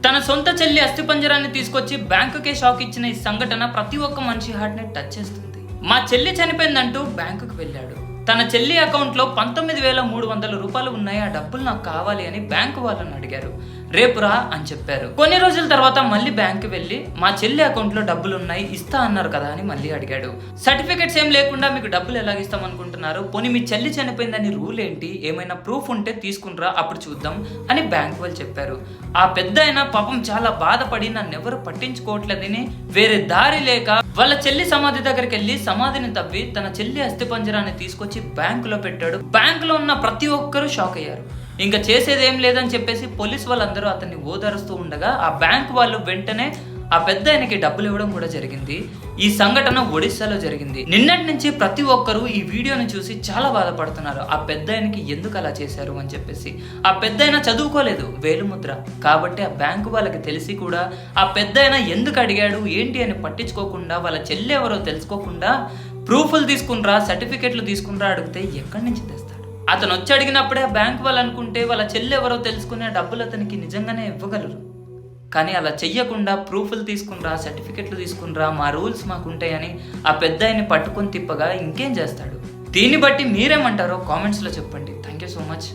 తన సొంత చెల్లి అస్థిపంజరాన్ని తీసుకొచ్చి బ్యాంకుకే షాక్ ఇచ్చిన ఈ సంఘటన ప్రతి ఒక్క మనిషి హార్ట్ ని టచ్ చేస్తుంది. మా చెల్లి చనిపోయిందంటూ బ్యాంకుకు వెళ్ళాడు. తన చెల్లి అకౌంట్ లో 19,300 రూపాయలు ఉన్నాయి, ఆ డబ్బులు నాకు కావాలి అని బ్యాంకు వాళ్ళని అడిగారు. రేపు రా అని చెప్పారు. కొన్ని రోజుల తర్వాత మళ్ళీ బ్యాంకు వెళ్ళి మా చెల్లి అకౌంట్ లో డబ్బులు ఉన్నాయి ఇస్తా అన్నారు కదా అని మళ్ళీ అడిగాడు. సర్టిఫికెట్స్ ఏం లేకుండా మీకు డబ్బులు ఎలాగిస్తాం అనుకుంటున్నారు, పోనీ మీ చెల్లి చనిపోయిందని రూల్ ఏంటి, ఏమైనా ప్రూఫ్ ఉంటే తీసుకునిరా అప్పుడు చూద్దాం అని బ్యాంక్ వాళ్ళు చెప్పారు. ఆ పెద్ద అయినా పాపం చాలా బాధపడి నన్ను ఎవరు పట్టించుకోవట్లేదని వేరే దారి లేక వాళ్ళ చెల్లి సమాధి దగ్గరికి వెళ్ళి సమాధిని తవ్వి తన చెల్లి అస్థిపంజరాన్ని తీసుకొచ్చి బ్యాంకులో పెట్టాడు. బ్యాంకులో ఉన్న ప్రతి ఒక్కరూ షాక్ అయ్యారు. ఇంకా చేసేది ఏం లేదని చెప్పేసి పోలీస్ వాళ్ళందరూ అతన్ని ఓదారుస్తూ ఉండగా ఆ బ్యాంక్ వాళ్ళు వెంటనే ఆ పెద్ద ఆయనకి డబ్బులు ఇవ్వడం కూడా జరిగింది. ఈ సంఘటన ఒడిస్సాలో జరిగింది. నిన్నటి నుంచి ప్రతి ఒక్కరూ ఈ వీడియోని చూసి చాలా బాధపడుతున్నారు. ఆ పెద్ద ఆయనకి ఎందుకు అలా చేశారు అని చెప్పేసి. ఆ పెద్ద ఆయన చదువుకోలేదు, వేలుముద్ర కాబట్టి ఆ బ్యాంకు వాళ్ళకి తెలిసి కూడా ఆ పెద్ద ఆయన ఎందుకు అడిగాడు ఏంటి అని పట్టించుకోకుండా వాళ్ళ చెల్లి ఎవరో తెలుసుకోకుండా ప్రూఫ్లు తీసుకునిరా సర్టిఫికెట్లు తీసుకునిరా అడిగితే ఎక్కడి నుంచి తెస్తాడు? అతను వచ్చి అడిగినప్పుడే ఆ బ్యాంకు వాళ్ళు అనుకుంటే వాళ్ళ చెల్లి ఎవరో తెలుసుకునే డబ్బులు అతనికి నిజంగానే ఇవ్వగలరు. కానీ అలా చెయ్యకుండా ప్రూఫ్లు తీసుకునిరా సర్టిఫికెట్లు తీసుకునిరా మా రూల్స్ మాకుంటాయని ఆ పెద్ద ఆయన్ని పట్టుకొని తిప్పగా ఇంకేం చేస్తాడు? దీన్ని బట్టి మీరేమంటారో కామెంట్స్లో చెప్పండి. Thank you so much.